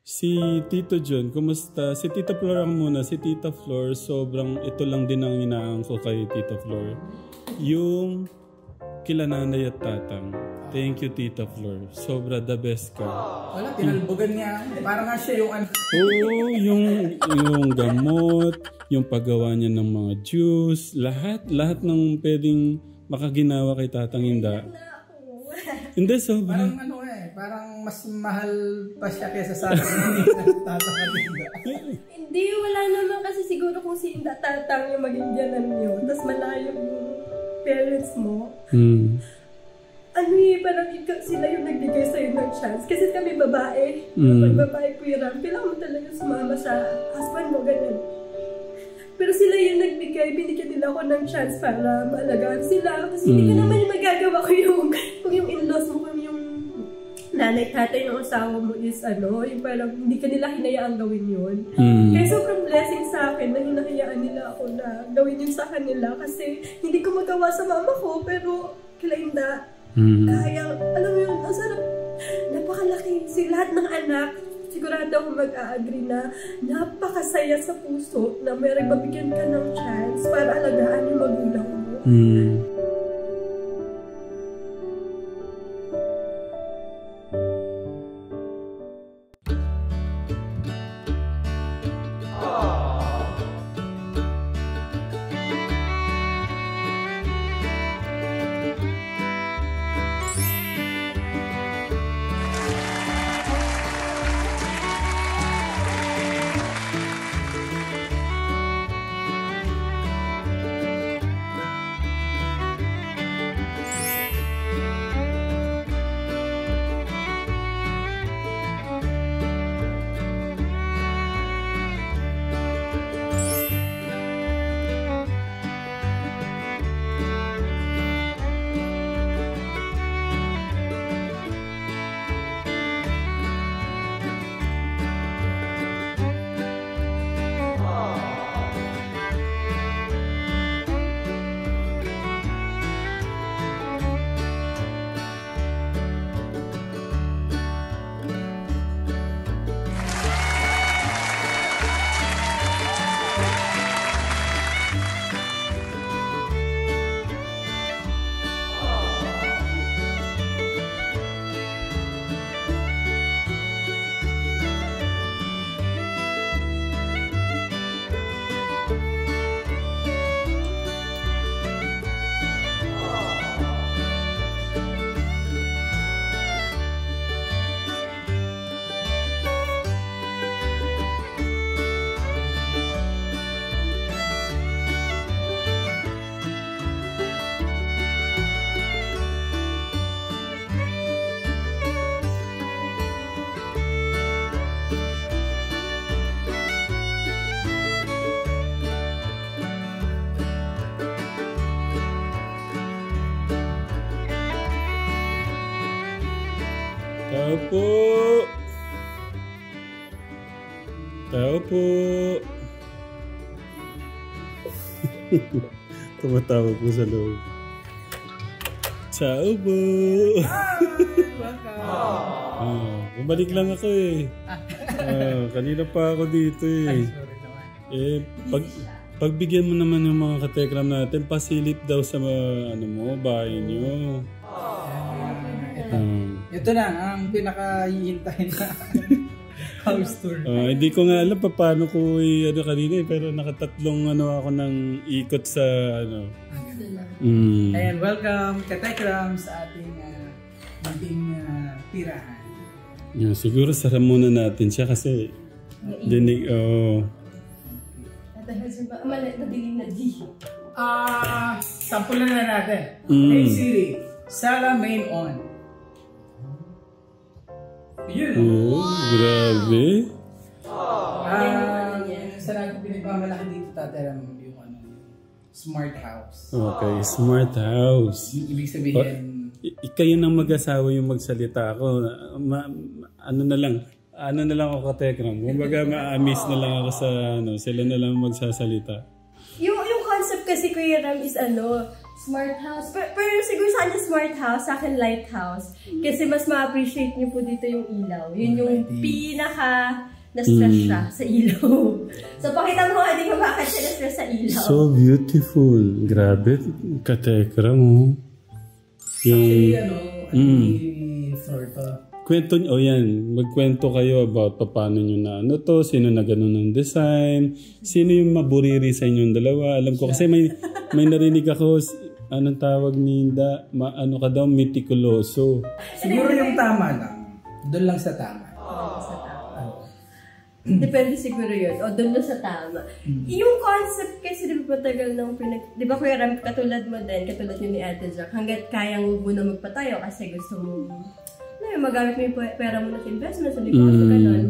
Si Tito John, kumusta? Si Tita Flor ang muna. Si Tita Flor, sobrang ito lang din ang inaang ko kay Tita Flor. Yung kila nanay at tatang. Thank you, Tita Flor. Sobra the best ka. Wala, tinalbogan niya. Parang nga siya yung ano. Oo, yung gamot, yung paggawa niya ng mga juice, lahat ng pwedeng makaginawa kay Tatang Inda. Hindi, sobra. Parang ano parang mas mahal pa siya kaysa sa akin. Tatang Inda. Hindi, wala naman kasi siguro kung si Inda Tatang yung maging biyanan niyo. Tapos malayo yung parents mo. Parang sila yung nagbigay sa'yo ng chance. Kasi kami babae. Pag babae Kuya Ram, kailangan mo talaga sumama sa husband mo, ganun. Pero sila yung nagbigay, binigyan nila ako ng chance para maalagaan sila. Kasi hindi ko naman yung magagawa kung yung in-laws mo, kung yung nanay, tatay ng asawa mo is yung parang hindi ka nila hinayaang gawin yun. Kaya sobrang blessing sa akin na hinahayaan nila ako na gawin yun sa kanila. Kasi hindi ko magawa sa mama ko, pero kila Inda, kaya, alam mo yun, ang sarap, napakalaki. Lahat ng anak, sigurado ako mag-a-agree na napakasaya sa puso na may mabigyan ka ng chance para alagaan yung magulang mo. Tao po! Tao po! Tumatawag po sa loob. Tao po! Welcome! Bumalik lang ako eh. Kanina pa ako dito eh. Pagbigyan mo naman yung mga katekram natin, pasilip daw sa bahay niyo. Ito na ang pinaka-hihintayin na house tour. Hindi ko nga alam paano ko kanina pero nakatatlong ako ng ikot sa And welcome katekram sa ating tirahan. Siguro sara muna natin siya kasi dinig Madilim na G. Sampulan na natin. Hey Siri, Sara main on. Grabe. Saan natin pinagmamalaki dito tateram yung smart house. Okay, smart house. Ibig sabihin, kayo nang mag-asawa yung magsalita ako. Ano na lang ako katekram. Kumbaga ma-amaze na lang ako sa sila na lang magsasalita. Yung concept kasi Kuya Ram is Smart house. Pero siguro sa kanya smart house, sa akin lighthouse. Kasi mas ma-appreciate niyo po dito yung ilaw. Yun yung pinaka na-stress siya sa ilaw. So, pakita mo nga din kung bakit siya na-stress sa ilaw. So beautiful. Grabe. Katekra mo. Yung... floor to. Kwento nyo, yan. Magkwento kayo about paano nyo na ano to, sino na ganun ng design, sino yung maburiri sa inyong dalawa. Alam ko kasi may narinig ako, anong tawag ni Inda, ano ka daw, meticuloso. Siguro yung tama lang. Doon lang sa tama. Depende siguro yun. O doon lang sa tama. Yung concept kasi di ba matagal nang di ba Kuya Ram, katulad mo din, katulad yun ni Ate Jack, hanggat kayang huwag mo na magpatayo kasi gusto mo magamit mo yung pera mo na sa investment, sa negosyo, gano'n.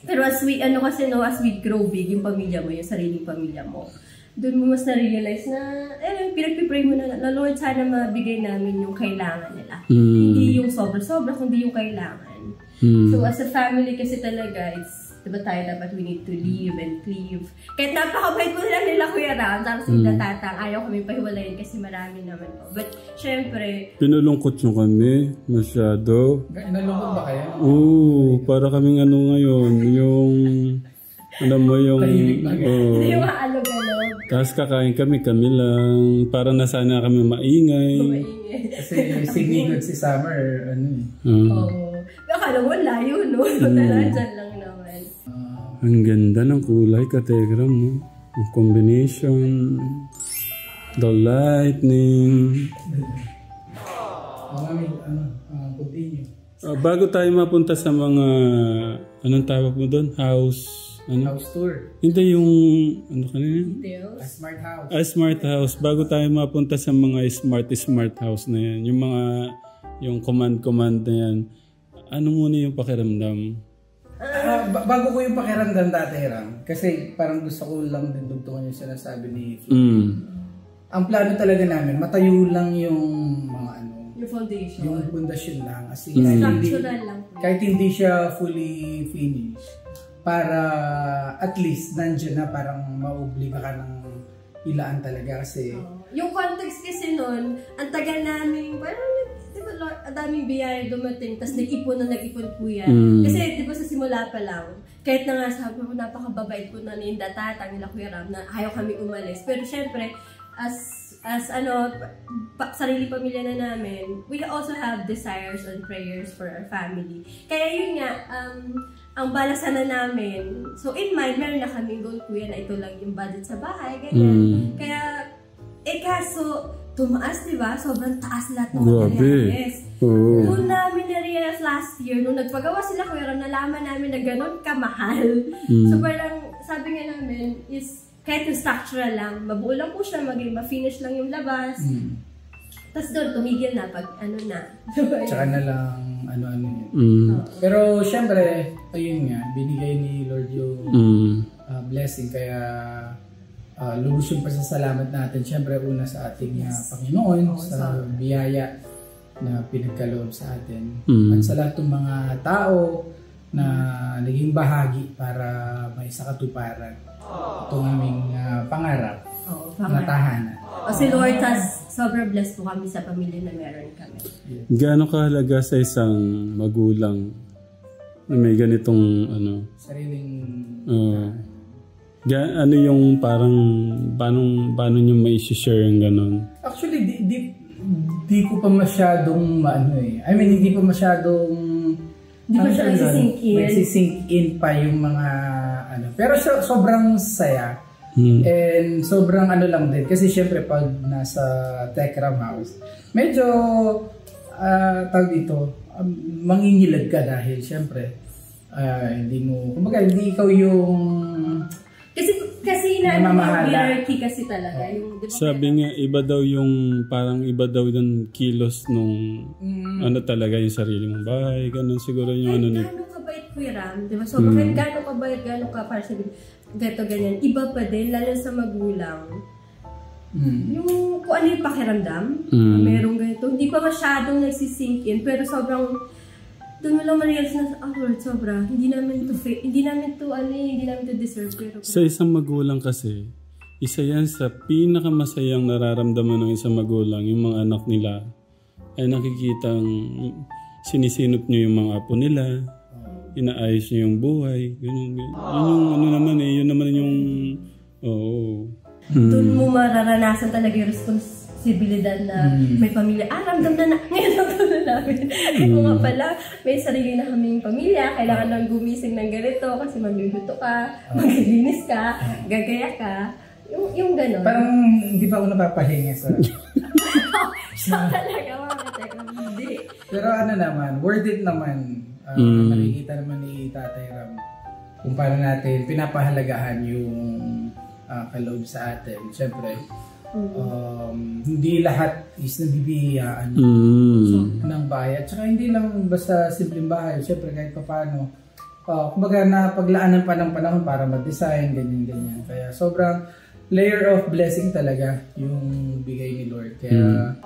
Pero as we, as we grow big, yung pamilya mo, yung sariling pamilya mo, doon mo mas na-realize na, pinagpipray mo na Lord, sana mabigay namin yung kailangan nila. Hindi yung sobra-sobra, kundi yung kailangan. So as a family kasi talaga, diba tayo dapat we need to live and cleave. Kahit napakabait mo lang nila Kuya Ram, tapos nila tatang, ayaw kami pahiwalayin kasi marami naman po. But syempre... Pinulungkot nyo kami, masyado. Inalungkot ba kayo? Oo, para kaming ano ngayon, yung... Alam mo yung... Hindi yung maalog-alog. Tapos kakain kami lang. Parang nasana kami maingay. Kasi sinigod si Summer, Oo. Akala mo layo, no? Dyan lang naman. Ang ganda ng kulay, Kategram, no? Ang combination, the lightning. Continue. Bago tayo mapunta sa mga, anong tawag mo doon? House tour. Hindi yung, ano kanina? A smart house. A smart house. Bago tayo mapunta sa mga smart house na yan, yung command na yan, ano muna yung pakiramdam? Bago ko yung pakiramdam dati, Ram, kasi parang gusto ko lang din dugtungan yung sinasabi ni Flo. Ang plano talaga namin, matayo lang yung mga yung foundation. Yung pundasyon lang. As in, structural lang. Kahit hindi siya fully finished, para at least nandiyan na parang mauobliga ka ng ilaan talaga kasi... Yung context kasi nun, ang tagal namin, parang diba, ang daming biyaya dumating, tapos nag-ipon po yan. Kasi di ba sa simula pa lang, kahit na nga sabi ko, napakababait ko na ni Tatang nila Kuya Ram, na ayaw kami umalis. Pero syempre, sarili pamilya na namin, we also have desires and prayers for our family. Kaya yun nga, ang balasan na namin, so in mind, meron na kaming goal, Kuya, na ito lang yung budget sa bahay, ganyan. Kaya, kaso, tumaas, diba? Sobrang taas lahat ng materials. Noon namin na-realize last year, nung nagpagawa sila Kuya Ram, nalaman namin na gano'n kamahal. So parang, sabi nga namin is, kahit yung structural lang, mabuo lang po siya, maging ma-finish lang yung labas. Tapos doon, tumigil na pag ano na. Tsaka na lang ano-ano yun. Pero syempre, ayun nga, binigay ni Lord yung blessing. Kaya lubos yung pasasalamat natin. Syempre, una sa ating Panginoon, sa biyaya na pinagkaloob sa atin. At sa lahat ng mga tao na naging bahagi para may sakatuparan itong aming pangarap na tahanan. Kasi Lord, sobrang blessed po kami sa pamilya na meron kami. Gaano kahalaga sa isang magulang na may ganitong sariling ano yung parang paano nyo mai-share yung gano'n? Actually, di ko pa masyadong I mean, hindi pa masyadong di pa siya nagsisink in pa yung mga pero sobrang saya. And sobrang lang din. Kasi syempre pag nasa Tekram House, medyo tawag dito, mangingilad ka dahil syempre kumbaga hindi ikaw yung kasi hierarchy kasi talaga. Sabi nga, iba daw yung kilos nung talaga yung sarili mong bahay, ganun siguro yung Gano'ng kabait Kuya Ram, diba? So, kahit gano'ng kabait, gano'ng ka para sabihin, ganyan, iba pa din, lalo sa magulang. Yung kung ano yung pakiramdam, merong ganito, hindi pa masyadong nagsisink in, pero sobrang, doon mo lang ma-realize na, Lord, sobra, hindi namin to deserve. Pero sa isang magulang kasi, isa yan sa pinakamasayang nararamdaman ng isang magulang, yung mga anak nila ay nakikitang sinisinop nyo yung mga apo nila, inaayos nyo yung buhay, ganun. Yun yung ano naman yun naman yung, Doon mo mararanasan talaga yung responsibilidad na may pamilya. Ramdam na ngayon na namin. Kung nga pala, may sarili na kaming pamilya, kailangan lang gumising ng ganito kasi magluluto ka, maglilinis ka, gagaya ka. Yung gano'n. Parang hindi pa ako napapahinga sa... Siya talaga, hindi. Pero ano naman, worth it naman. Nakikita naman ni Tatay Ram kung paano natin pinapahalagahan yung kaloob sa atin. Siyempre, hindi lahat is nabibiyaan ng bahay. At saka hindi lang basta simpleng bahay. Siyempre, kahit pa paano, kumbaga napaglaanan pa ng panahon para mag-design, ganyan-ganyan. Kaya sobrang layer of blessing talaga yung bigay ni Lord. Kaya,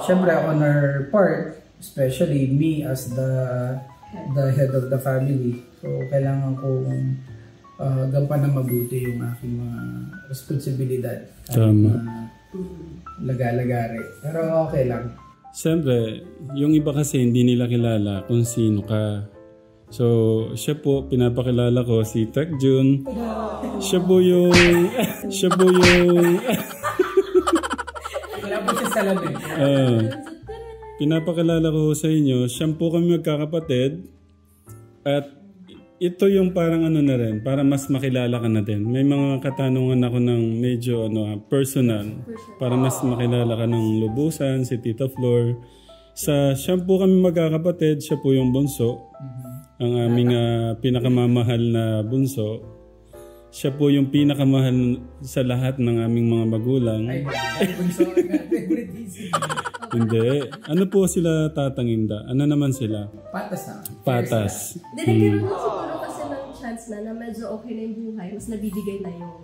siyempre, on our part, especially me as the head of the family. So, kailangan kong gampanan mabuti yung aking mga responsibilidad. Tama. Laga-lagari. Pero okay lang. Siyempre, yung iba kasi hindi nila kilala kung sino ka. So, siya po, pinapakilala ko si Tech Jun. Siya po yung... Wala po siya sa labing. Pinapakilala ko sa inyo, siya po kami magkakapatid. At ito yung parang ano na rin, para mas makilala ka na din. May mga katanungan ako ng medyo personal. Para mas makilala ka ng lubusan, si Tita Flor. Siya po kami magkakapatid, siya po yung bunso. Ang aming pinakamamahal na bunso. Siya po yung pinakamahal sa lahat ng aming mga magulang. Bunso nga, favoritism. Hindi. Ano po sila tatanginda? Ano naman sila? Patas na. Patas. Nagkaroon na siguro kasi ng chance na medyo okay na yung buhay, mas nabibigay na yung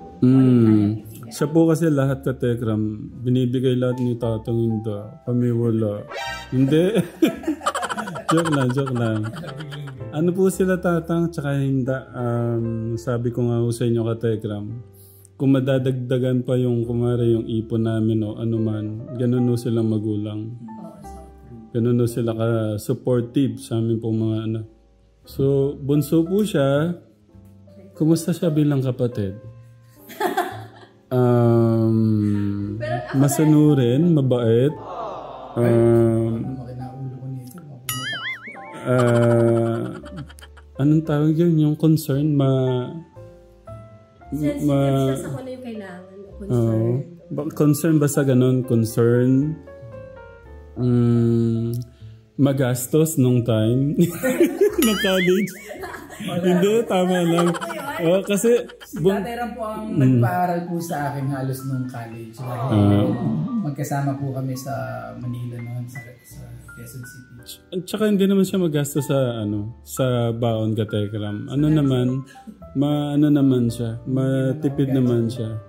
Siya po kasi lahat ka Tekram, binibigay lahat ni tatanginda. Kami wala. Hindi. Joke lang. Ano po sila tatang tsaka hinda? Sabi ko nga sa inyo ka Tekram, kung madadagdagan pa yung kumare yung ipon namin o ano man, ganun no silang magulang. Ganun no sila ka-supportive sa amin pong mga anak. So, bunso po siya. Kumusta siya bilang kapatid? Masanurin, mabait. Anong tawag yun? Yung concern, sensitive siya sa kung ano yung kailangan o concern. Concern ba sa ganun? Concern? Magastos nung time? Nung college? Hindi, tama lang. Kasi... Tatay Ram po ang nagpaaral po sa akin halos nung college. Magkasama po kami sa Manila noon, sa Quezon City. At saka hindi naman siya magastos sa sa baon ka Tekram. Matipid naman siya.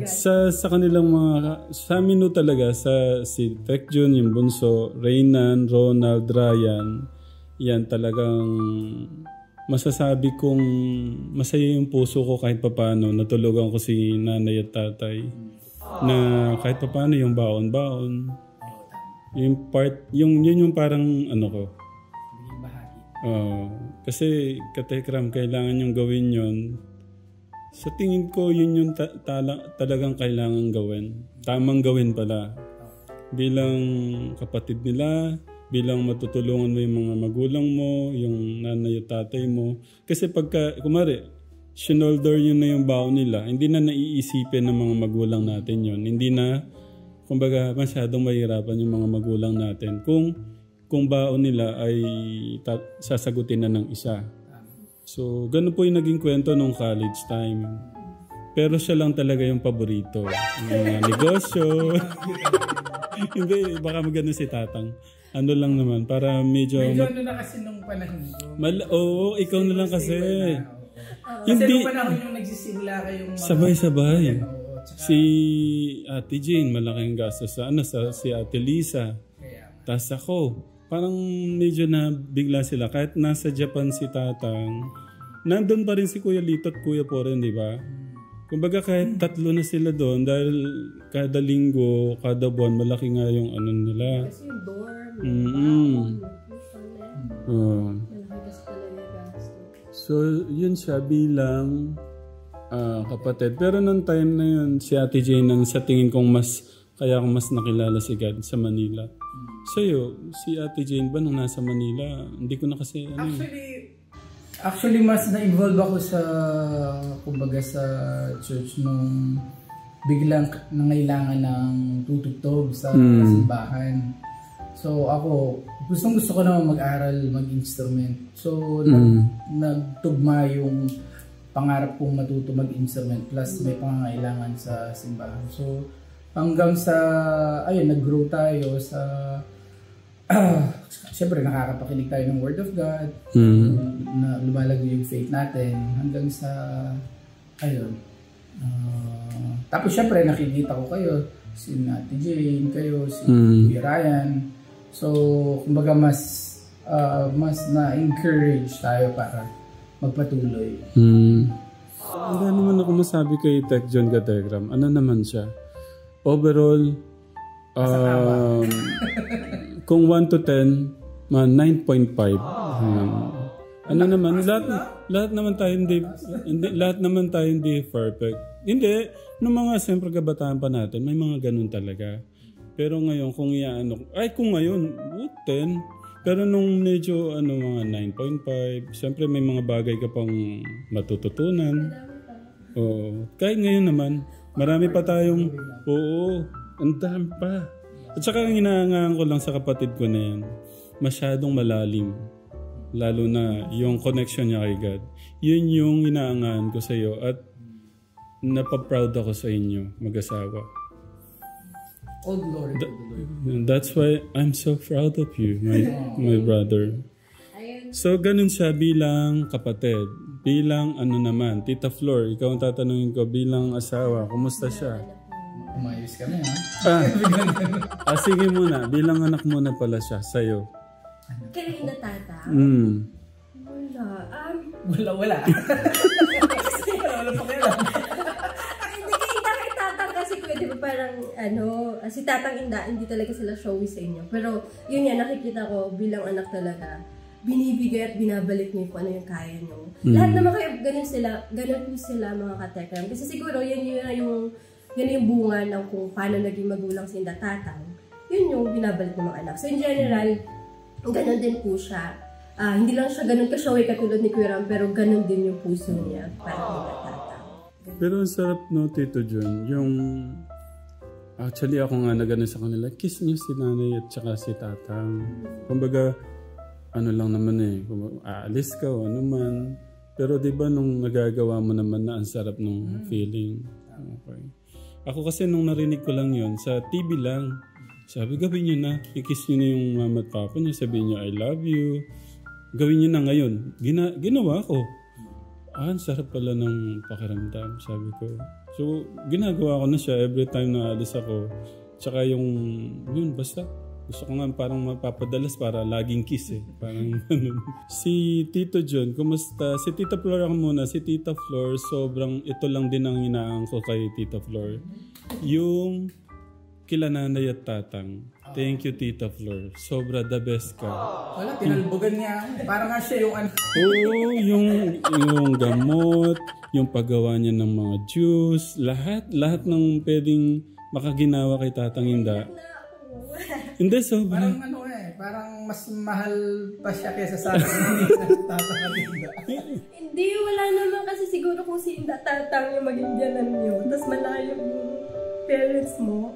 Sa kanilang mga sa amin talaga si Tech Jun, yung bunso, Reynan, Ronald, Ryan, yan talagang masasabi kong masaya yung puso ko kahit papaano natulugan ko si nanay at tatay na kahit papaano yung baon-baon yung part yun yung parang ano ko kasi katekram kailangan yung gawin yun sa tingin ko yun yung talagang kailangan gawin tamang gawin pala bilang kapatid nila bilang matutulungan mo yung mga magulang mo, yung nanay at tatay mo. Kasi pagka, kumari, shinolder yun na yung baon nila, hindi na naiisipin ng mga magulang natin yun. Hindi na, kumbaga, masyadong mahirapan yung mga magulang natin. Kung baon nila ay sasagutin na ng isa. So, ganun po yung naging kwento nung college time. Pero siya lang talaga yung paborito. Yung negosyo. Hindi, baka magano si tatang. Ano lang naman, para medyo ano na kasi nung panahon ko. Ikaw na lang kasi. Kasi nung panahon yung nagsisimula kayong sabay-sabay. Si Ate Jane, malaking gastos si Ate Lisa. Tas ako, parang medyo na bigla sila. Kahit nasa Japan si tatang, nandun pa rin si Kuya Lito at Kuya Poren, di ba? Kumbaga kahit 3 na sila doon dahil kada linggo, kada buwan, malaki nga yung ano nila. Kasi yung dorm, malaki kasi talaga gasto. So, yun siya bilang kapatid. Pero nung time na yun, si Ate Jane, sa tingin kong kaya akong mas nakilala si God sa Manila. Sa'yo, si Ate Jane ba nung nasa Manila? Hindi ko na kasi Actually, mas na-involve ako kumbaga sa church nung biglang nangailangan ng tutugtog sa simbahan. So ako, gusto ko naman mag-aral, mag-instrument. So nagtugma yung pangarap kong matuto mag-instrument plus may pangangailangan sa simbahan. So hanggang sa, nag-grow tayo sa siyempre nakakapakinig tayo ng Word of God, na lumalago yung faith natin hanggang sa tapos siyempre nakikita ko kayo, si Ate Jane, kayo, si Ryan. So kumbaga mas na-encourage tayo para magpatuloy. Wala naman ako masabi kay Tech John Gategram. Ano naman siya? Overall, kung 1 to 10, 9.5. Ano naman, lahat naman tayo hindi perfect. Hindi, nung mga siyempre kabataan pa natin, may mga ganun talaga. Pero ngayon, kung ngayon, 10. Pero nung medyo, mga 9.5, siyempre may mga bagay ka pang matututunan. Kahit ngayon naman, marami pa tayong, ang dami pa. At saka ang inaangaan ko lang sa kapatid ko na yan, masyadong malalim. Lalo na yung connection niya kay God. Yun yung inaangaan ko sa iyo at napaproud ako sa inyo, mag-asawa. All glory to the Lord. That's why I'm so proud of you, my brother. So, ganun siya bilang kapatid. Bilang naman, Tita Flor, ikaw ang tatanungin ko bilang asawa, kumusta siya? Umayos kami, ha? Sige muna. Bilang anak muna pala siya sa'yo. Kaya na tata? Wala. Wala pa kaya lang. Hindi kita kay tatang kasi di ba parang si tatang hindi talaga sila showy sa inyo. Pero yun yan, nakikita ko bilang anak talaga. Binibigay at binabalik niyo kung ano yung kaya niyo. Lahat naman kayo, ganun po sila mga katekram. Kasi siguro yan yung bunga ng kung paano naging magulang si tatang. Yun yung binabalik ng mga anak. So in general, ganun din po siya. Hindi lang siya ganun ka-showy katulad ni Kuya Ram, pero ganun din yung puso niya para kay tatang. Pero ang sarap Tito John, yung actually ako nga na ganun sa kanila, kiss niyo si nanay at saka si tatang. Kumbaga, lang naman aalis ka o man. Pero di ba nung nagagawa mo naman na ang sarap nung feeling. Okay. Ako kasi nung narinig ko lang yon sa TV lang, sabi gawin nyo na, i-kiss nyo na yung mama at papa nyo, sabihin nyo I love you. Gawin nyo na ngayon. Ginawa ko. Ang sarap pala ng pakiramdam, sabi ko. So, ginagawa ko na siya every time na alis ako. Tsaka yun, basta. Gusto ko nga parang mapapadalas para laging kiss Parang Si Tito John, kumusta? Si Tita Flor ako muna. Si Tita Flor, sobrang ito lang din ang inaang ko kay Tita Flor. Yung kila nanay at tatang. Thank you, Tita Flor. Sobra the best ka. Wala, tinalbogan niya. Parang nga siya yung Oo, yung gamot, yung paggawa niya ng mga juice, lahat ng pwedeng makaginawa kay Tatang Inda. Hindi, sobra. Parang mas mahal pa siya kaysa sa akin. Hindi, wala naman kasi siguro kung si Inda Tatang yung maging biyanan niyo, tapos malayo yung parents mo.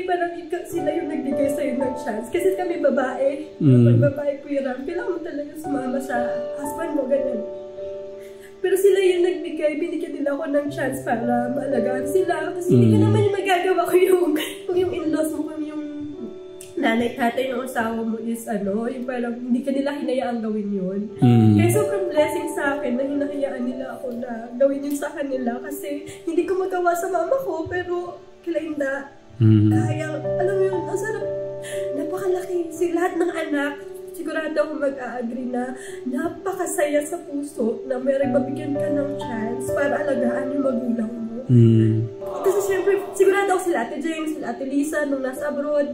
Parang sila yung nagbigay sa'yo ng chance. Kasi kami babae. Pag babae Kuya Ram, kailangan mo talaga sumama sa husband mo, ganun. Pero sila yung nagbigay, binigyan nila ako ng chance para maalagaan sila. Kasi hindi ko naman yung magagawa kung yung in-laws mo, kung yung nanay, tatay ng asawa mo is yung parang hindi ka nila hinayaang gawin yun. Kaya sobrang blessing sa akin na hinahayaan nila ako na gawin yun sa kanila. Kasi hindi ko magawa sa mama ko, pero kila Inda, kaya, alam mo yun, ang sarap, napakalaki. Si lahat ng anak, si sigurado ako mag-a-agree na napakasaya sa puso na may mabigyan ka ng chance para alagaan yung magulang mo. Kasi syempre, sigurado ako sila Ate James, sila Ate Lisa, nung nasa abroad,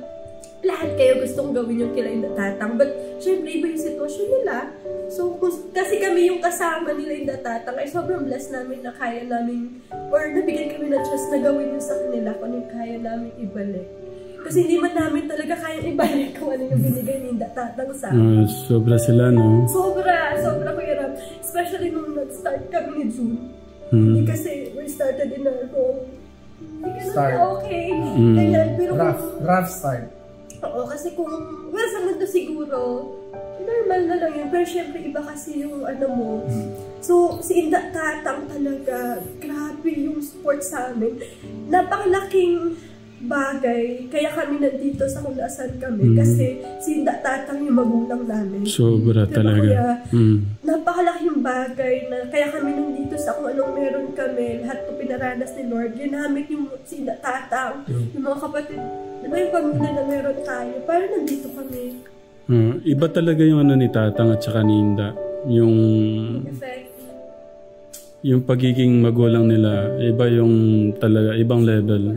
lahat kayo gustong gawin yung kila Indatatang. But syempre, iba yung sitwasyon nila. So, kasi kami yung kasama nila Indatatang, ay sobrang blessed namin na kaya namin, or nabigyan kami ng chance na gawin yun sa kanila kung ano yung kaya namin ibalik. Kasi hindi man namin talaga kayang ibalik kung ano yung binigay ni Indatatang sa amin. Sobra sila, no? Sobra Kuya Ram. Especially nung nag-start kami ni June. Hindi kasi we started in a wrong start. Okay. Ganyan, pero rough start. Oo, kasi kung sa mundo siguro, normal na lang yun. Pero syempre, iba kasi yung ano mo. So, si Indatatang talaga, grabe yung support sa amin. Napakalaking bagay. Kaya kami nandito sa kung nasaan kami. Kasi si Indatatang yung magulang namin. Sobra talaga. Kaya, napakalaking bagay na kaya kami nandito sa kung anong meron kami. Lahat po pinaranas ni Lord. Ginamit yung si Indatatang, yung mga kapatid, diba yung pamilya na meron tayo. Para nandito kami. Iba talaga yung ano ni Tatang at saka ni Inda. Yung pagiging magulang nila, iba yung talaga, ibang level.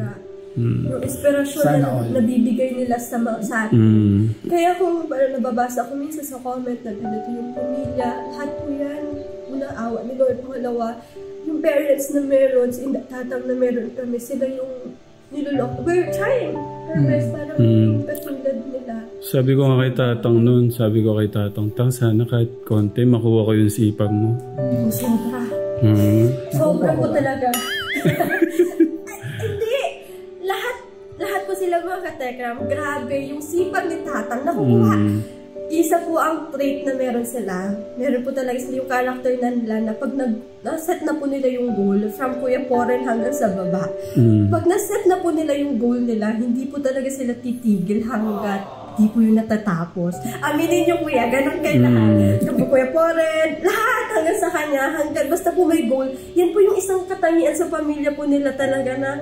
Yung inspirasyon na nabibigay nila sa atin. Kaya kung nababasa ko minsan sa comment na ganito yung pamilya, lahat po yan, unang awa ni Lord, pangalawa, yung parents na meron, si Indatatang na meron kami, sila yung nilulok. We're trying our best para yung katulad nila. Sabi ko nga kay Tatang noon, Tang, sana kahit konti makuha ko yung sipag mo. Sobra. Sobra po talaga. Hindi. Lahat po sila mga katekram. Grabe, yung sipag ni Tatang nakukuha. Isa po ang trait na meron sila. Meron po talaga sila yung character na nila na pag na-set na po nila yung goal from Kuya Poren hanggang sa baba. Pag na-set na po nila yung goal nila, hindi po talaga sila titigil hanggat di po yung natatapos. Aminin niyo Kuya, ganun kayo lahat. Yung po Kuya Poren, lahat hanggang sa kanya, hanggang basta po may goal. Yan po yung isang katangian sa pamilya po nila talaga na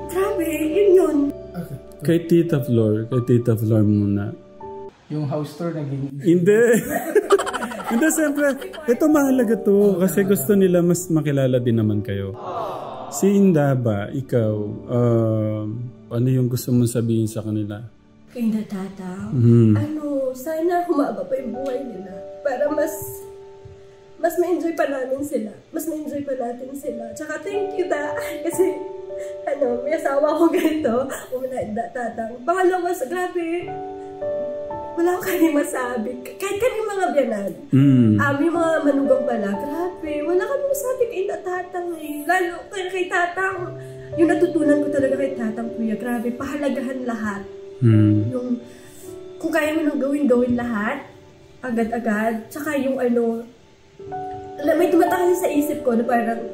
grabe, yun. Kay Tita Flor muna. Yung house tour naging... Hindi. Hindi, siyempre. Ito mahalaga to. Kasi gusto nila mas makilala din naman kayo. Si Inda ba, ikaw, ano yung gusto mong sabihin sa kanila? Kay Indatatang? Sana humaba pa yung buhay nila. Para mas ma-enjoy pa namin sila. Mas ma-enjoy pa natin sila. Tsaka thank you kasi may asawa ko ganito. Indatatang. Pangalawa, grabe. Wala ko kami masabi. Kahit kami mga biyanan. Yung mga manugang pala, grabe. Wala kami masabi kay Tatang eh. Lalo kay Tatang. Yung natutunan ko talaga kay Tatang, Kuya, grabe, pahalagahan lahat. Yung, kung kaya mo nang gawin lahat, agad-agad. Tsaka yung may tumatang sa isip ko na parang,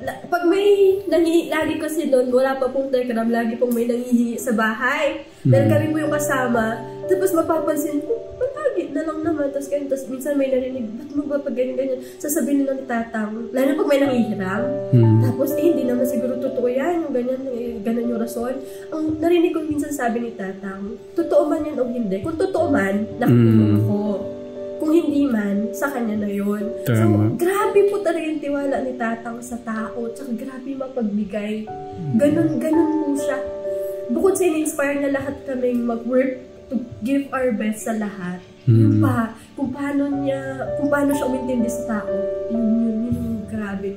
pag may lagi kasi noon, wala pa pong telegram, lagi pong may nangihingi sa bahay. Dahil kami po yung kasama. Tapos mapapansin ko, lagi na lang naman. Tapos minsan may narinig, ba't mo ba pag ganyan-ganyan? Sasabihin nila ni Tatang, lalo pag may nangihiram. Tapos hindi naman siguro totoo yan, yung ganyan yung rason. Ang narinig ko minsan sabi ni Tatang, totoo man yan o hindi. Kung totoo man, nakatulong ako. Kung hindi man, sa kanya na yun. So, grabe po talaga yung tiwala ni Tatang sa tao. Tsaka grabe mapagbigay. Ganun po siya. Bukod sa in-inspire na lahat kaming mag-work to give our best sa lahat. Yun pa, kung paano siya umintindi sa tao. Yun yung grabe.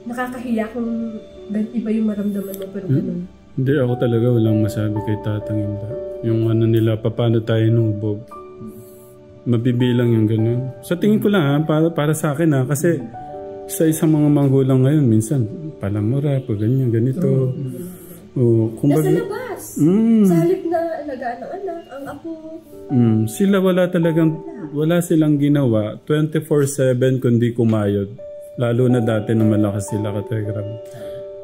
Nakakahiya kung iba yung maramdaman mo, pero ganun. Hindi, ako talaga walang masabi kay Tatang Inda. Yung nila, paano tayo nubog. Mabibilang yung ganun. Sa tingin ko lang para sa akin kasi sa isang mga manggulang ngayon, minsan palamura, pag ganito. Nasa labas. Sa halip na alagaan ng anak, ang apo. Sila wala silang ginawa 24/7 kundi kumayod. Lalo na dati na malakas sila ka-Telegram.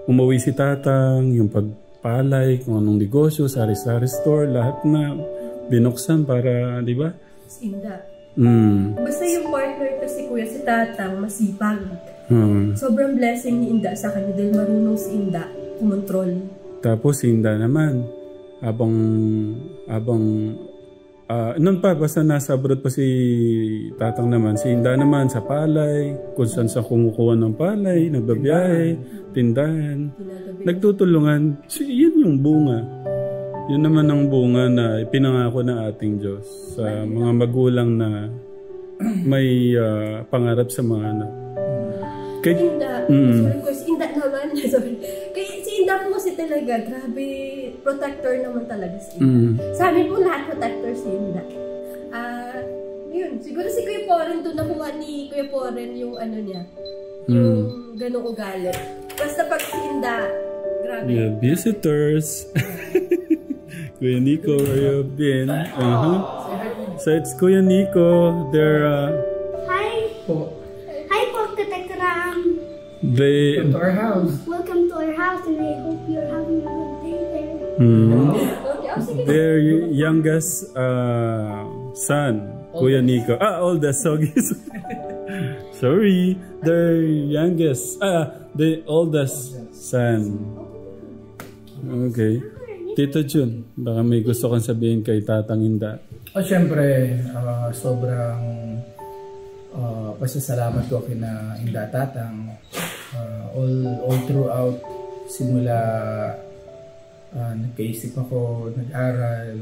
Umuwi si Tatang, yung pagpalay, kung anong negosyo, sari-sari store, lahat na binuksan para, di ba? Inda. Basta yung partner ko si Kuya, si Tatang, masipag. Sobrang blessing ni Inda sa kanya dahil marunong si Inda kumontrol. Tapos si Inda naman, habang Noon pa, basta nasa abroad pa si tatang naman. Si Inda naman sa palay, kung saan sa kumukuha ng palay, nagbabiyahe, tindahan. Nagtutulungan. Yun yung bunga. Yun naman ang bunga na ipinangako ng ating Diyos sa mga magulang na may pangarap sa mga anak. Kay Inda, Inda naman. Sorry. Si Inda po kasi talaga, grabe, protector naman talaga si Inda. Sabi po lahat protector si Inda. Yun, siguro si Kuya Poren doon nakuha ni Kuya Poren yung ano niya, yung ganong ugali. Basta pag si Inda, grabe. Yeah, visitors. Kuya Nico, are you been? So it's Kuya Nico. They're Hi po, Katekram. Welcome to our house. Welcome to our house, and I hope you're having a good day there. Their youngest son, Kuya Nico. Oldest, sorry. Their youngest, the oldest son. Okay. Tito Jun, baka may gusto kang sabihin kay Tatang Inda. Siyempre, sobrang pasasalamat ko kina Inda Tatang. All throughout, simula nagkaisip ako, nag-aral,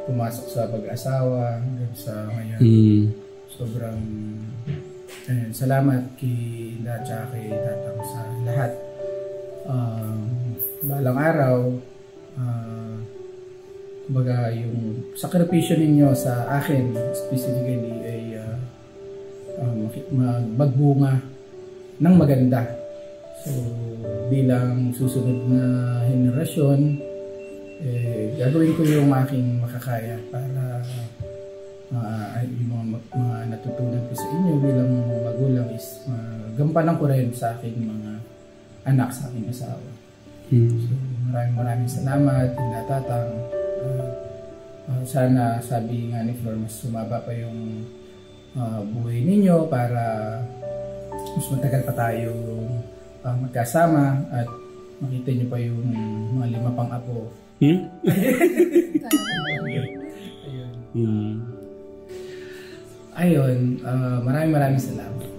pumasok sa pag-asawa, hanggang sa ngayon. Sobrang salamat kay Inda at kay Tatang sa lahat. Balang araw, kumbaga yung sakripisyo ninyo sa akin specifically ay magbunga ng maganda. So bilang susunod na henerasyon, gagawin ko yung aking makakaya para yung mga natutunan ko sa inyo bilang magulang is gampanan ko rin sa aking mga anak, sa aking asawa. So maraming salamat, Inda Tatang. Sana, sabi nga ni Flor, mas sumaba pa yung buhay ninyo para mas matagal pa tayo magkasama at makita nyo pa yung mga 5 pang apo. Ayun, maraming salamat.